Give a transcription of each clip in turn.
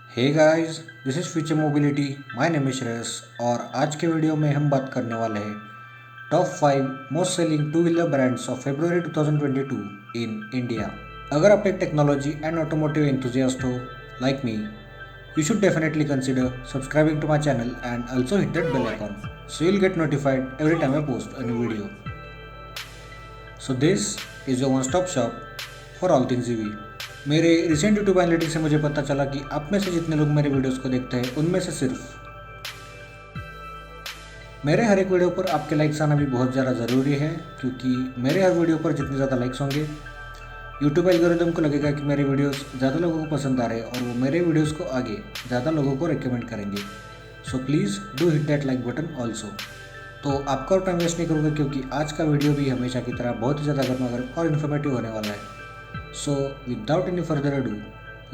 Hey guys, this is future mobility. My name is Shreyas और आज के वीडियो में हम बात करने वाले हैं top 5 most selling two wheeler brands of February 2022 in India. अगर आप एक टेक्नोलॉजी एंड ऑटोमोटिव एंथुजियास्ट हो like me, you should definitely consider subscribing to my channel and also hit that bell icon so you'll get notified every time I post a new video. So this is your one stop shop for all things EV. मेरे recent YouTube analytics से मुझे पता चला कि आप में से जितने लोग मेरे वीडियोस को देखते हैं उनमें से सिर्फ मेरे हर एक वीडियो पर आपके लाइक्स आना भी बहुत ज़्यादा ज़रूरी है, क्योंकि मेरे हर वीडियो पर जितने ज़्यादा लाइक्स होंगे यूट्यूब एल्गोरिदम को लगेगा कि मेरे वीडियोस ज़्यादा लोगों को पसंद आ रहे हैं और वो मेरे वीडियोस को आगे ज़्यादा लोगों को रिकमेंड करेंगे। So please do hit that like button also. तो आपका और टाइम वेस्ट नहीं करूँगा, क्योंकि आज का वीडियो भी हमेशा की तरह बहुत ही ज़्यादा गर्मागर्म और इन्फॉर्मेटिव होने वाला है। So without any further ado,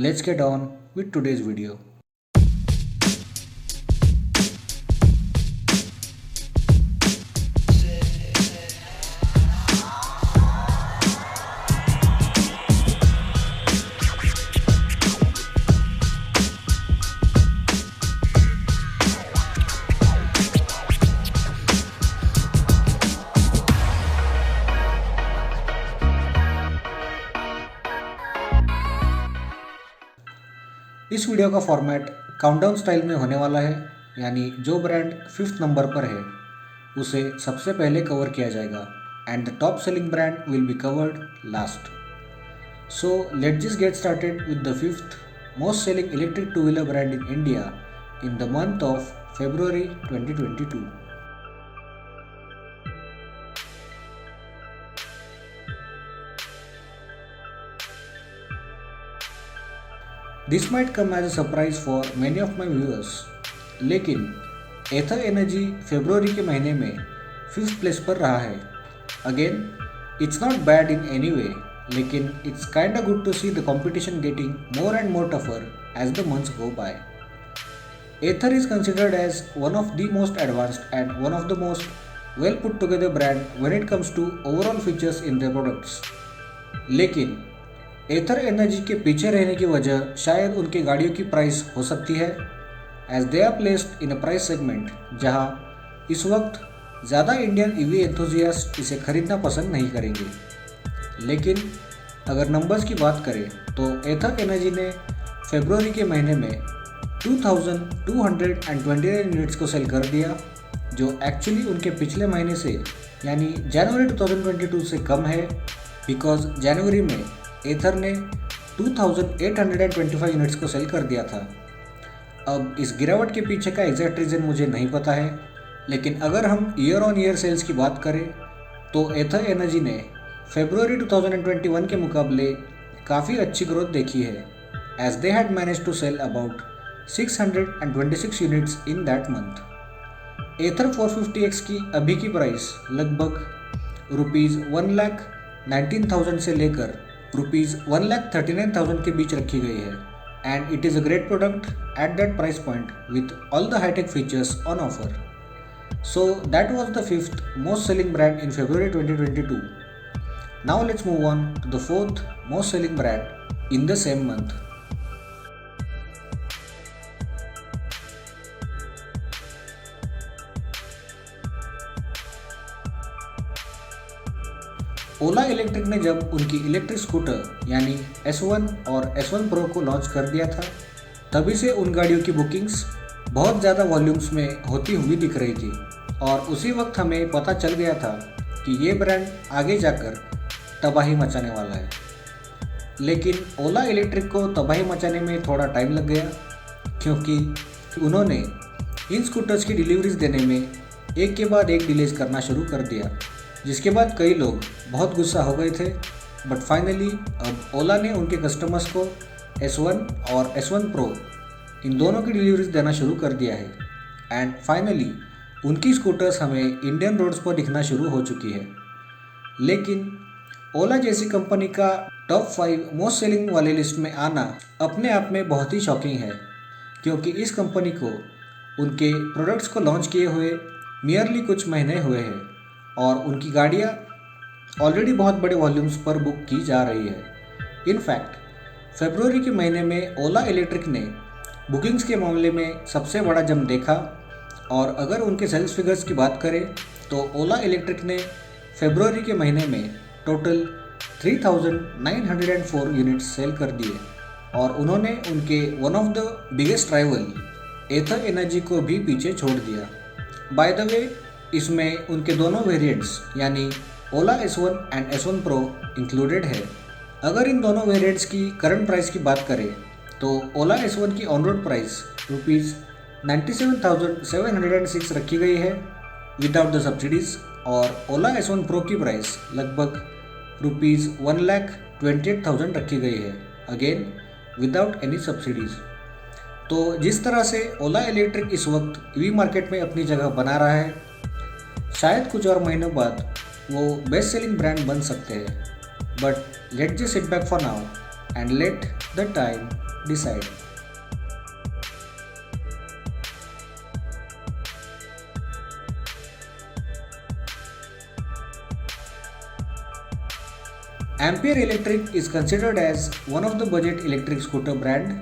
let's get on with today's video. इस वीडियो का फॉर्मेट काउंटडाउन स्टाइल में होने वाला है, यानी जो ब्रांड 5th नंबर पर है उसे सबसे पहले कवर किया जाएगा and the top selling brand will be covered last. So let's just get started with the 5th most selling electric two wheeler brand in India in the month of February 2022. This might come as a surprise for many of my viewers, लेकिन Ather energy फरवरी के महीने में 5th place पर रहा है। Again it's not bad in any way, लेकिन it's kind of good to see the competition getting more and more tougher as the months go by. Ather is considered as one of the most advanced and one of the most well put together brand when it comes to overall features in their products. लेकिन Ather energy के पीछे रहने की वजह शायद उनकी गाड़ियों की प्राइस हो सकती है, as they are placed in a price segment जहां इस वक्त ज़्यादा इंडियन ईवी एंथुजियास्ट इसे खरीदना पसंद नहीं करेंगे। लेकिन अगर नंबर्स की बात करें तो एथर एनर्जी ने फरवरी के महीने में 2229 यूनिट्स को सेल कर दिया, जो एक्चुअली उनके पिछले महीने से यानी जनवरी 2022 से कम है, बिकॉज जनवरी में एथर ने 2825 यूनिट्स को सेल कर दिया था। अब इस गिरावट के पीछे का एग्जैक्ट रीज़न मुझे नहीं पता है, लेकिन अगर हम ईयर ऑन ईयर सेल्स की बात करें तो एथर एनर्जी ने फरवरी 2021 के मुकाबले काफ़ी अच्छी ग्रोथ देखी है, as they had manage to sell about 626 units in that month. Ather 450X की अभी की प्राइस लगभग ₹1,19,000 से लेकर ₹1,39,000 के बीच रखी गई है, and it is a great product at that price point with all the hitech features on offer. So that was the 5th most selling brand in February 2022. Now let's move on to the 4th most selling brand in the same month. Ola electric ने जब उनकी electric scooter यानी S1 और S1 Pro को launch कर दिया था, तभी से उन गाड़ियों की बुकिंग्स बहुत ज़्यादा वॉल्यूम्स में होती हुई दिख रही थी, और उसी वक्त हमें पता चल गया था कि ये ब्रांड आगे जाकर तबाही मचाने वाला है। लेकिन ओला इलेक्ट्रिक को तबाही मचाने में थोड़ा टाइम लग गया, क्योंकि उन्होंने इन स्कूटर्स की डिलीवरीज देने में एक के बाद एक डिलेज करना शुरू कर दिया, जिसके बाद कई लोग बहुत गुस्सा हो गए थे। बट फाइनली अब ओला ने उनके कस्टमर्स को S1 और S1 Pro इन दोनों की डिलीवरीज देना शुरू कर दिया है, एंड फाइनली उनकी स्कूटर्स हमें इंडियन रोड्स पर दिखना शुरू हो चुकी है। लेकिन ओला जैसी कंपनी का टॉप 5 मोस्ट सेलिंग वाली लिस्ट में आना अपने आप में बहुत ही शॉकिंग है, क्योंकि इस कंपनी को उनके प्रोडक्ट्स को लॉन्च किए हुए मियरली कुछ महीने हुए हैं और उनकी गाड़ियाँ ऑलरेडी बहुत बड़े वॉल्यूम्स पर बुक की जा रही है। इनफैक्ट फरवरी के महीने में ओला इलेक्ट्रिक ने बुकिंग्स के मामले में सबसे बड़ा जंप देखा। और अगर उनके सेल्स फिगर्स की बात करें तो ओला इलेक्ट्रिक ने फरवरी के महीने में टोटल 3,904 यूनिट्स सेल कर दिए और उन्होंने उनके one of the biggest rival Ather energy को भी पीछे छोड़ दिया। बाय द वे, इसमें उनके दोनों वेरिएंट्स यानी ओला S1 and S1 Pro included है। अगर इन दोनों वेरिएंट्स की करंट प्राइस की बात करें तो ओला S1 की ऑन रोड प्राइस ₹97,706 रखी गई है विदाउट द सब्सिडीज़ और ओला S1 Pro की प्राइस लगभग ₹1,28,000 रखी गई है, अगेन विदाउट एनी सब्सिडीज़। तो जिस तरह से ओला इलेक्ट्रिक इस वक्त ईवी मार्केट में अपनी जगह बना रहा है, शायद कुछ और महीनों बाद वो बेस्ट सेलिंग ब्रांड बन सकते हैं। But let just sit back for now and let the time decide. Ampere electric is considered as one of the budget electric scooter brand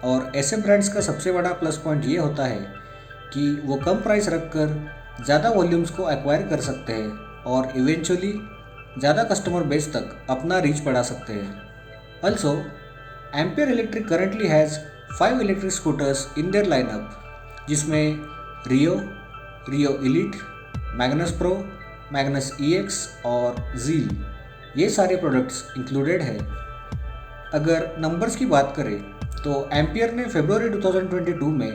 और ऐसे ब्रांड्स का सबसे बड़ा प्लस पॉइंट ये होता है कि वो कम प्राइस रखकर ज़्यादा वॉल्यूम्स को एक्वायर कर सकते हैं और इवेंचुअली ज़्यादा कस्टमर बेस तक अपना रीच बढ़ा सकते हैं। Also, Ampere Electric currently has 5 electric scooters in their lineup, जिसमें Reo Elite, Magnus Pro, Magnus EX और ज़ील ये सारे प्रोडक्ट्स इंक्लूडेड है। अगर नंबर्स की बात करें तो एम्पियर ने फरवरी 2022 में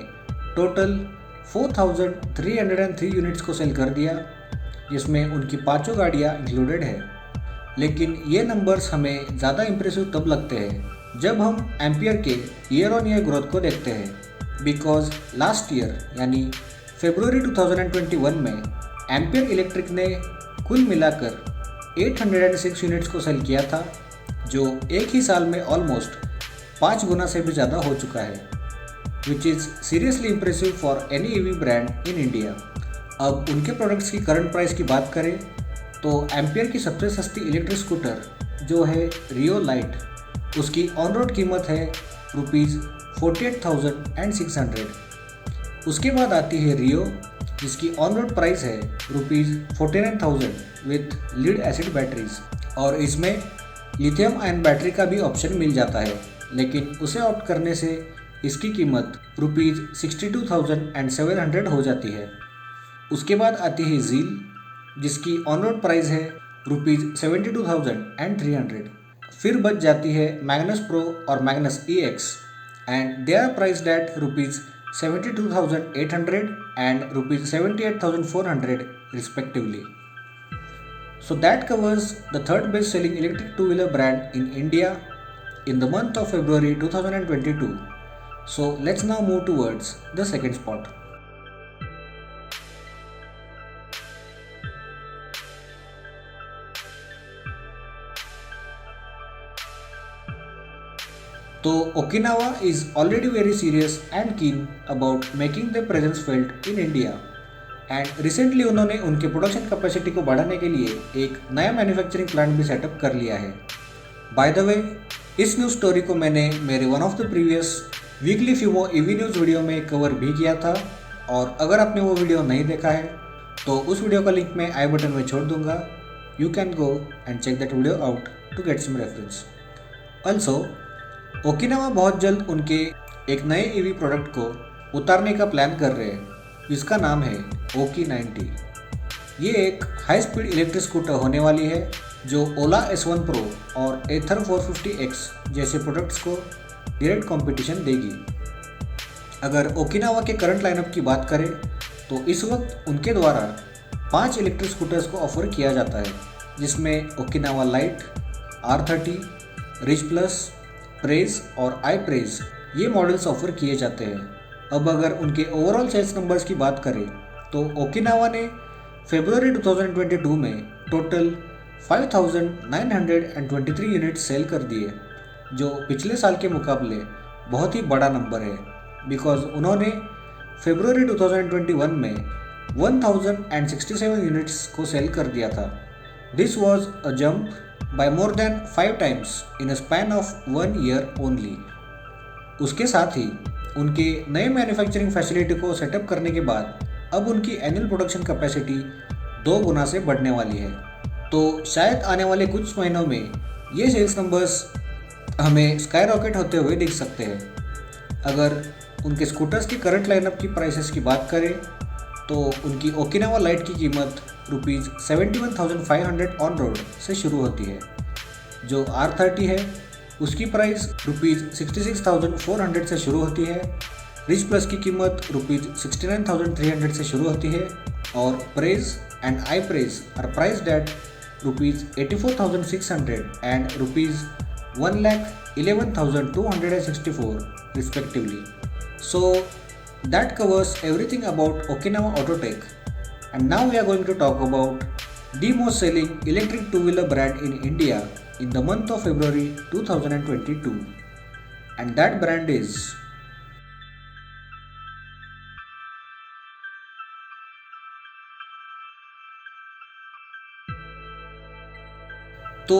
टोटल 4,303 यूनिट्स को सेल कर दिया, जिसमें उनकी पाँचों गाड़ियाँ इंक्लूडेड है। लेकिन ये नंबर्स हमें ज़्यादा इम्प्रेसिव तब लगते हैं जब हम एम्पियर के ईयर ऑन ईयर ग्रोथ को देखते हैं, बिकॉज लास्ट ईयर यानी फरवरी 2021 में एम्पियर इलेक्ट्रिक ने कुल मिलाकर 806 यूनिट्स को सेल किया था, जो एक ही साल में ऑलमोस्ट 5 गुना से भी ज़्यादा हो चुका है, which is seriously impressive for any EV brand in India. अब उनके प्रोडक्ट्स की करंट प्राइस की बात करें तो एम्पियर की सबसे सस्ती इलेक्ट्रिक स्कूटर जो है रियो लाइट, उसकी ऑन रोड कीमत है ₹48,600। उसके बाद आती है रियो, जिसकी ऑन रोड प्राइस है ₹49,000 विथ लीड एसिड बैटरीज और इसमें लिथियम आयन बैटरी का भी ऑप्शन मिल जाता है, लेकिन उसे ऑप्ट करने से इसकी कीमत ₹62,700 हो जाती है। उसके बाद आती है ज़ील, जिसकी ऑन रोड प्राइस है ₹72,300। फिर बच जाती है मैग्नस प्रो और Magnus EX and they are priced at ₹72,800 and ₹78,400 respectively. So that covers the third best selling electric two-wheeler brand in India in the month of February 2022. So let's now move towards the second spot. तो Okinawa is already very serious and keen about making their presence felt in India and recently उन्होंने उनके production capacity को बढ़ाने के लिए एक नया manufacturing plant भी सेटअप कर लिया है। बाय द वे, इस न्यूज़ स्टोरी को मैंने मेरे one of the previous weekly फिमो ईवी न्यूज़ वीडियो में कवर भी किया था और अगर आपने वो वीडियो नहीं देखा है तो उस वीडियो का लिंक मैं आई बटन में छोड़ दूंगा। You can go and check that video out to get some reference. Also Okinawa बहुत जल्द उनके एक नए ईवी प्रोडक्ट को उतारने का प्लान कर रहे हैं, जिसका नाम है ओकी 90। ये एक हाई स्पीड इलेक्ट्रिक स्कूटर होने वाली है जो ओला S1 Pro और एथर 450X जैसे प्रोडक्ट्स को डायरेक्ट कंपटीशन देगी। अगर ओकिनावा के करंट लाइनअप की बात करें तो इस वक्त उनके द्वारा 5 इलेक्ट्रिक स्कूटर्स को ऑफर किया जाता है, जिसमें Okinawa light, R30, rich plus, praise और आई प्रेज ये मॉडल्स ऑफर किए जाते हैं। अब अगर उनके ओवरऑल सेल्स नंबर्स की बात करें तो ओकिनावा ने फरवरी 2022 में टोटल 5,923 यूनिट्स सेल कर दिए, जो पिछले साल के मुकाबले बहुत ही बड़ा नंबर है, बिकॉज उन्होंने फरवरी 2021 में 1,067 यूनिट्स को सेल कर दिया था। This was a jump by more than 5 times in a span of 1 year only. उसके साथ ही उनके नए मैन्युफैक्चरिंग फैसिलिटी को सेटअप करने के बाद अब उनकी एनुअल प्रोडक्शन कैपेसिटी 2 गुना से बढ़ने वाली है। तो शायद आने वाले कुछ महीनों में ये सेल्स नंबर्स हमें स्काई रॉकेट होते हुए दिख सकते हैं। अगर उनके स्कूटर्स की करंट लाइनअप की प्राइसेस की बात करें तो उनकी ओकिनावा लाइट की कीमत ₹71,500 ऑन रोड से शुरू होती है। जो R30 है उसकी प्राइस ₹66,400 से शुरू होती है। रिच प्लस की कीमत ₹69,300 से शुरू होती है और Praise and iPraise are priced at ₹84,600 and ₹1,11,264 respectively. So that covers everything about Okinawa Autotech, and now we are going to talk about the most selling electric two-wheeler brand in India in the month of February 2022, and that brand is तो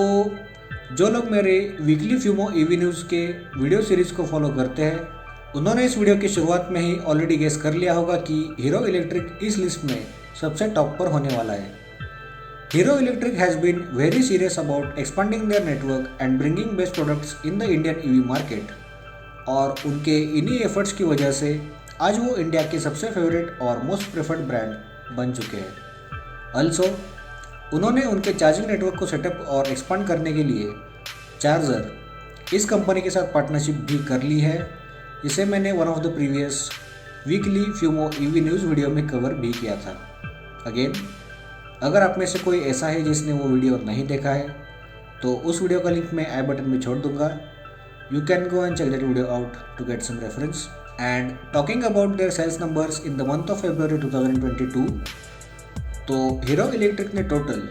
जो लोग मेरे weekly फ्यूमो EV news के video series को follow करते हैं उन्होंने इस वीडियो की शुरुआत में ही ऑलरेडी गेस कर लिया होगा कि हीरो इलेक्ट्रिक इस लिस्ट में सबसे टॉप पर होने वाला है। Hero electric has been very serious about expanding their network and bringing best products in the Indian EV market, और उनके इन्हीं एफर्ट्स की वजह से आज वो इंडिया के सबसे फेवरेट और मोस्ट प्रेफर्ड ब्रांड बन चुके हैं। ऑल्सो उन्होंने उनके चार्जिंग नेटवर्क को सेटअप और एक्सपांड करने के लिए चार्जर इस कंपनी के साथ पार्टनरशिप भी कर ली है। इसे मैंने one of the previous weekly फ्यूमो ईवी न्यूज़ वीडियो में कवर भी किया था। अगेन, अगर आप में से कोई ऐसा है जिसने वो वीडियो नहीं देखा है तो उस वीडियो का लिंक मैं आई बटन में छोड़ दूंगा। You can go and check that video out to get some reference. And talking about their sales numbers in the month of February 2022, तो हीरो इलेक्ट्रिक ने टोटल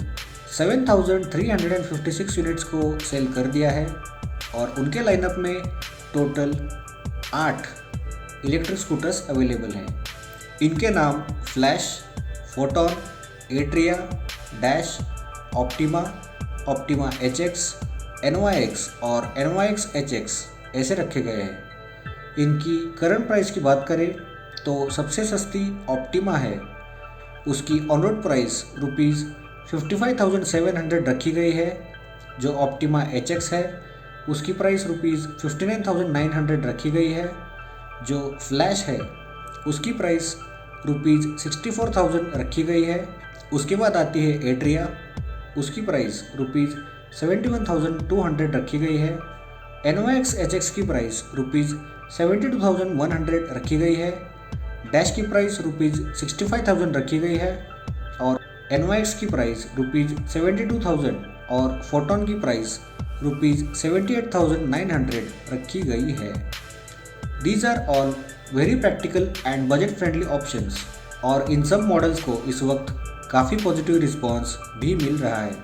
7,356 यूनिट्स को सेल कर दिया है और उनके लाइनअप में टोटल 8 इलेक्ट्रिक स्कूटर्स अवेलेबल हैं। इनके नाम flash, photon, atria, dash, optima, optima HX, NYX और NYX HX ऐसे रखे गए हैं। इनकी करंट प्राइस की बात करें तो सबसे सस्ती ऑप्टिमा है, उसकी ऑन रोड प्राइस ₹55,700 रखी गई है। जो ऑप्टिमा HX है उसकी प्राइस ₹59,900 रखी गई है। जो फ्लैश है उसकी प्राइस ₹64,000 रखी गई है। उसके बाद आती है एट्रिया, उसकी प्राइस ₹71,200 रखी गई है। NYX HX की प्राइस ₹72,100 रखी गई है। डैश की प्राइस ₹65,000 रखी गई है और NYX की प्राइस ₹72,000 और फोटॉन की प्राइस ₹78,900 रखी गई है। These are all very practical and budget friendly options, और इन सब मॉडल्स को इस वक्त काफ़ी पॉजिटिव रिस्पॉन्स भी मिल रहा है।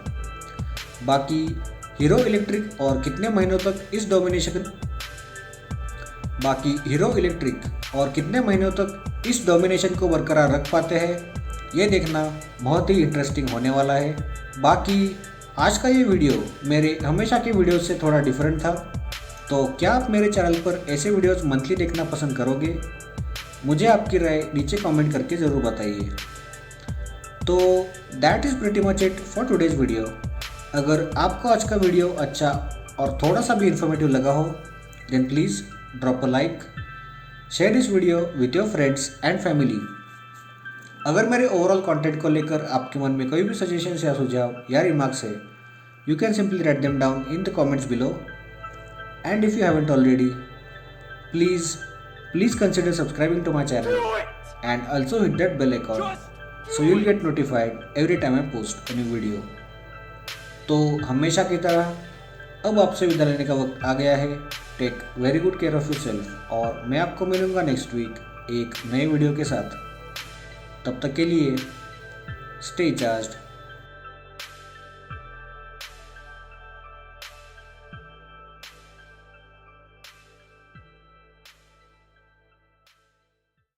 बाकी हीरो इलेक्ट्रिक और कितने महीनों तक इस डोमिनेशन को बरकरार रख पाते हैं, ये देखना बहुत ही इंटरेस्टिंग होने वाला है। बाकी आज का ये वीडियो मेरे हमेशा के वीडियो से थोड़ा डिफरेंट था, तो क्या आप मेरे चैनल पर ऐसे वीडियोस मंथली देखना पसंद करोगे? मुझे आपकी राय नीचे कमेंट करके ज़रूर बताइए। तो that is pretty much it for today's video. अगर आपको आज का वीडियो अच्छा और थोड़ा सा भी इन्फॉर्मेटिव लगा हो then please drop a like, share this video with your friends and family. अगर मेरे ओवरऑल कंटेंट को लेकर आपके मन में कोई भी सजेशंस या सुझाव या रिमार्क्स है, you can simply write them down in the comments below. And if you haven't already, please consider subscribing to my channel and also hit that bell icon so you'll get notified every time I post a new video. तो हमेशा की तरह अब आपसे विदा लेने का वक्त आ गया है। Take very good care of yourself और मैं आपको मिलूँगा नेक्स्ट वीक एक नए वीडियो के साथ। तब तक के लिए स्टे चार्ज्ड,